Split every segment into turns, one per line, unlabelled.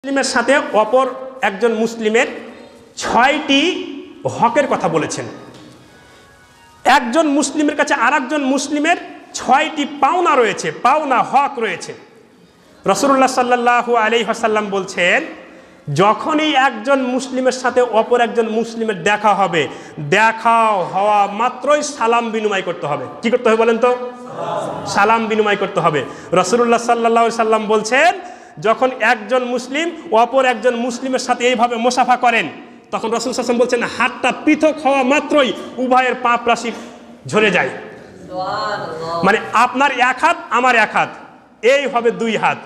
মুসলিমের সাথে অপর একজন মুসলিমের 6টি হকের কথা বলেছেন। একজন মুসলিমের কাছে আরেকজন মুসলিমের 6টি পাওনা রয়েছে, পাওনা হক রয়েছে। রাসূলুল্লাহ সাল্লাল্লাহু আলাইহি ওয়াসাল্লাম বলছেন, যখনই একজন মুসলিমের সাথে অপর একজন মুসলিমের দেখা হবে, দেখা হওয়া মাত্রই সালাম বিনিময় করতে হবে। কি করতে হবে বলেন তো? সালাম বিনিময় করতে হবে। রাসূলুল্লাহ সাল্লাল্লাহু আলাইহি ওয়াসাল্লাম বলছেন, যখন একজন মুসলিম অপর একজন মুসলিমের সাথে এইভাবে মুসাফা করেন, তখন রাসূল সাল্লাল্লাহু আলাইহি ওয়াসাল্লাম বলছেন, হাতটা পৃথক হওয়া মাত্রই উভয়ের পাপ রাশি ঝরে যায়। মানে আপনার এক হাত আমার এক হাত, এই হবে 2 হাত।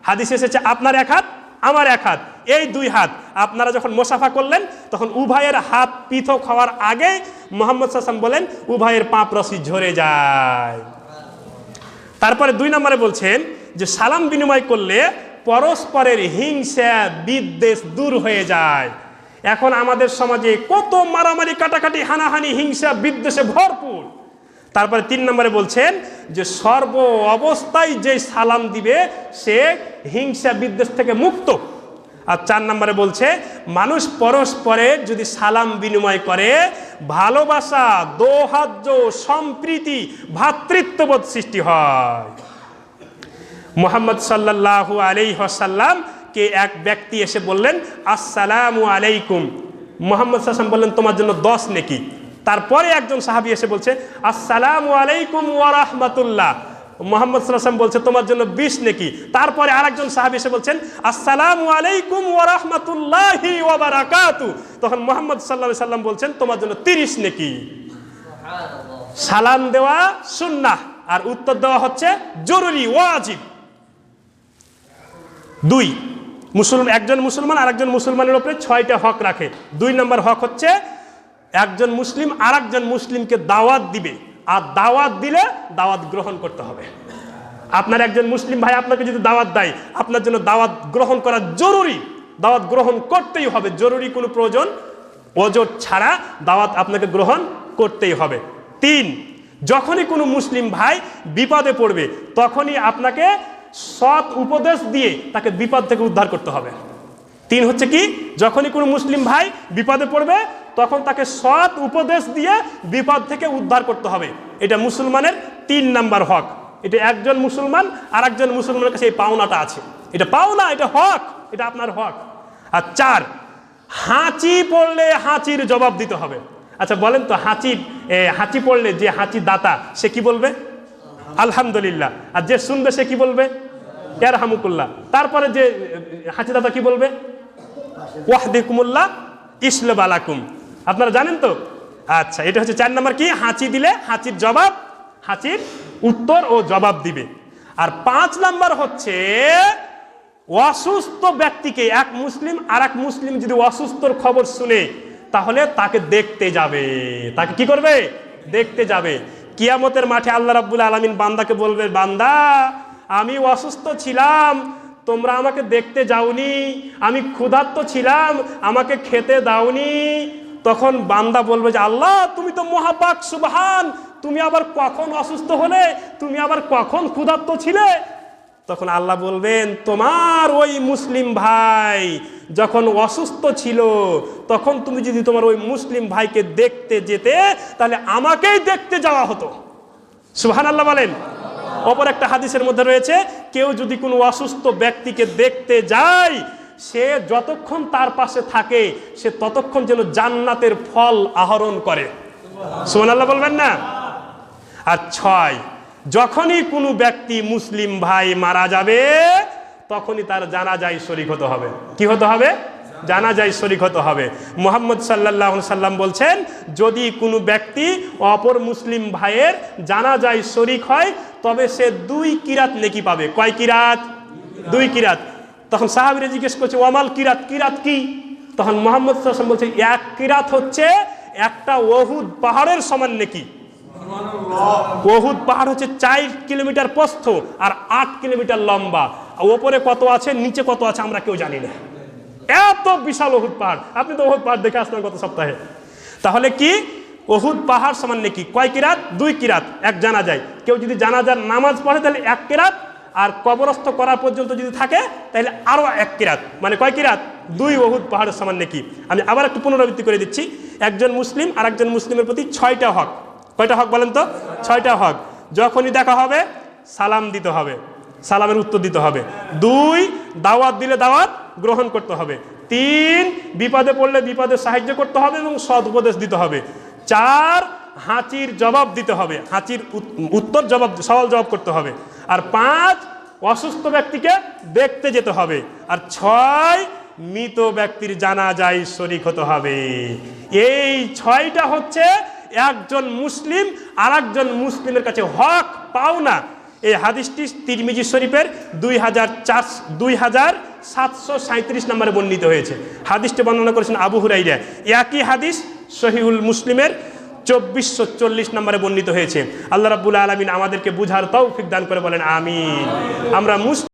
হাদিসে এসেছে আপনার এক হাত আমার এক হাত, এই 2 হাত। আপনারা যখন মুসাফা করলেন তখন উভয়ের হাত পৃথক হওয়ার আগে মুহাম্মদ সাল্লাল্লাহু আলাইহি ওয়াসাল্লাম বলেন উভয়ের পাপ রাশি ঝরে যায়। তারপরে 2 নম্বরে বলছেন যে সালাম বিনিময় করলে পরস্পরের হিংসা বিদ্বেষ দূর হয়ে যায়। এখন আমাদের সমাজে কত মারামারি কাটাকাটি হানাহানি হিংসা বিদ্বেষে ভরপুর। তারপরে 3 নম্বরে বলছেন যে সর্ব অবস্থায় যে সালাম দিবে সে হিংসা বিদ্বেষ থেকে মুক্ত। আর 4 নম্বরে বলছে মানুষ পরস্পরের যদি সালাম বিনিময় করে ভালোবাসা, দৌহার্য, সম্প্রীতি, ভ্রাতৃত্ববোধ সৃষ্টি হয়। মুহাম্মদ সাল্লাল্লাহু আলাইহি ওয়াসাল্লাম কে এক ব্যক্তি এসে বললেন আসসালামু আলাইকুম। মুহাম্মদ সাল্লাল্লাহু আলাইহি ওয়াসাল্লাম বললেন তোমার জন্য 10 নেকি। তারপরে একজন সাহাবী এসে বলছে আসসালামু আলাইকুম ওয়া রাহমাতুল্লাহ। মুহাম্মদ সাল্লাল্লাহু আলাইহি ওয়াসাল্লাম বলছে তোমার জন্য 20 নেকি। তারপরে আরেকজন সাহাবী এসে বলছেন আসসালামু আলাইকুম ওয়া রাহমাতুল্লাহি ওয়া বারাকাতু। তখন মুহাম্মদ সাল্লাল্লাহু আলাইহি ওয়াসাল্লাম বলছেন তোমার জন্য 30 নেকি। সুবহানাল্লাহ। সালাম দেওয়া সুন্নাহ আর উত্তর দেওয়া হচ্ছে জরুরি, ওয়াজিব। 2 একজন মুসলমান আরেকজন মুসলমানের উপরে 6টা হক রাখে। 2 নম্বর হক হচ্ছে একজন মুসলিম আরেকজন মুসলিমকে দাওয়াত দিবে, আর দাওয়াত দিলে দাওয়াত গ্রহণ করতে হবে। আপনার একজন মুসলিম ভাই আপনাকে যদি দাওয়াত দেয়, আপনার জন্য দাওয়াত গ্রহণ করা জরুরি, দাওয়াত গ্রহণ করতেই হবে। জরুরি কোনো প্রয়োজন ওজোর ছাড়া দাওয়াত আপনাকে গ্রহণ করতেই হবে। 3 যখনই কোনো মুসলিম ভাই বিপদে পড়বে তখনই আপনাকে সৎ উপদেশ দিয়ে তাকে বিপদ থেকে উদ্ধার করতে হবে। 3 হচ্ছে কি, যখনই কোনো মুসলিম ভাই বিপদে পড়বে তখন তাকে সৎ উপদেশ দিয়ে বিপদ থেকে উদ্ধার করতে হবে। এটা মুসলমানের 3 নাম্বার হক। এটা একজন মুসলমান আর একজন মুসলমানের কাছে এই পাওনাটা আছে। এটা পাওনা, এটা হক, এটা আপনার হক। আর 4 হাঁচি পড়লে হাঁচির জবাব দিতে হবে। আচ্ছা বলেন তো, হাঁচি পড়লে যে হাঁচি দাতা সে কি বলবে? আলহামদুলিল্লাহ। আর যে শুনবে সে কি বলবে? ইয়ারহামুকুল্লাহ। তারপরে যে হাঁচি দাতা কি বলবে? ওয়াহদিকুমুল্লাহ ইসলাম আলাকুম। আপনারা জানেন তো? আচ্ছা, এটা হচ্ছে 4 নম্বর কি, হাঁচি দিলে হাঁচির জবাব, হাঁচির উত্তর ও জবাব দিবে। আর 5 নম্বর হচ্ছে অসুস্থ ব্যক্তিকে, এক মুসলিম আর এক মুসলিম যদি অসুস্থর খবর শুনে তাহলে তাকে দেখতে যাবে। তাকে কি করবে? দেখতে যাবে। কিয়ামতের মাঠে আল্লাহ রাব্বুল আলামিন বান্দাকে বলবে, বান্দা আমি অসুস্থ ছিলাম, তোমরা আমাকে দেখতে যাওনি, আমি ক্ষুধার্ত ছিলাম, আমাকে খেতে দাওনি। তখন বান্দা বলবে যে আল্লাহ তুমি তো মহাপাক, সুবহান, তুমি আবার কখন অসুস্থ হলে, তুমি আবার কখন ক্ষুধার্ত ছিলে? তখন আল্লাহ বলবেন তোমার ওই মুসলিম ভাই যখন অসুস্থ ছিল তখন তুমি যদি তোমার ওই মুসলিম ভাইকে দেখতে যেতে তাহলে আমাকেই দেখতে যাওয়া হতো। সুবহানাল্লাহ বলেন। অপর একটা হাদিসের মধ্যে রয়েছে কেউ যদি কোনো অসুস্থ ব্যক্তিকে দেখতে যায় সে যতক্ষণ তার পাশে থাকে সে ততক্ষণ যেন জান্নাতের ফল আহরণ করে। সুবহানাল্লাহ বলবেন না? আর 6 যখনই কোনো ব্যক্তি মুসলিম ভাই মারা যাবে তখনই তার জানাজায় শরীক হতে হবে। কি হতে হবে? জানাজায় শরীক হতে হবে। মুহাম্মদ সাল্লাল্লাহু আলাইহি ওয়াসাল্লাম বলছেন যদি কোনো ব্যক্তি অপর মুসলিম ভাইয়ের জানাজায় শরীক হয় তবে সে 2 কিরাত নেকি পাবে। কয় কিরাত? 2 কিরাত। তখন সাহাবীরা জিজ্ঞেস করছে ওয়ামাল কিরাত, কিরাত কি? তখন মুহাম্মদ সাল্লাল্লাহু আলাইহি ওয়াসাল্লাম বলছে 1 কিরাত হচ্ছে একটা ওহুদ পাহাড়ের সমান নেকি। ওহুদ পাহাড় হচ্ছে 4 কিলোমিটার প্রস্থ আর 8 কিলোমিটার লম্বা। ওপরে কত আছে নিচে কত আছে আমরা কেউ জানি না, এত বিশাল ওহুদ পাহাড়। আপনি তো ওহুদ পাহাড় দেখে আসলেন গত সপ্তাহে। তাহলে কি ওহুদ পাহাড় সমান নেকি। কয় কিরাত? 2 কিরাত। এক জানাজায় কেউ যদি জানাজার নামাজ পড়ে তাহলে 1 কিরাত, আর কবরস্থ করা পর্যন্ত যদি থাকে তাহলে আরও 1 কিরাত, মানে কয় কিরাত? 2 উহুদ পাহাড়ের সমান নেকি। আমি আবার একটু পুনরাবৃত্তি করে দিচ্ছি। একজন মুসলিম আর একজন মুসলিমের প্রতি 6টা হক। কয়টা হক বলেন তো? 6টা হক। যখনই দেখা হবে সালাম দিতে হবে, সালামের উত্তর দিতে হবে। 2 দাওয়াত দিলে দাওয়াত গ্রহণ করতে হবে। 3 বিপদে পড়লে বিপদে সাহায্য করতে হবে এবং সৎ উপদেশ দিতে হবে। 4 হাঁচির জবাব দিতে হবে, হাঁচির উত্তর জবাব, সওয়াল জবাব করতে হবে। আর 5 অসুস্থ ব্যক্তিকে দেখতে যেতে হবে। আর 6 মৃত ব্যক্তির জানাজায় শরীক হতে হবে। এই 6টা হচ্ছে একজন মুসলিম আর একজন মুসলিমের কাছে হক পাওনা। এই হাদিসটি তিরমিজি শরীফের 2737 নম্বরে বর্ণিত হয়েছে। হাদিসটি বর্ণনা করেছেন আবু হুরাইরা। একই হাদিস সহিহুল মুসলিমের 2440 নম্বরে বর্ণিত হয়েছে। আল্লাহ রাব্বুল আলামিন আমাদেরকে বুঝার তৌফিক দান করে বলেন আমিন। আমরা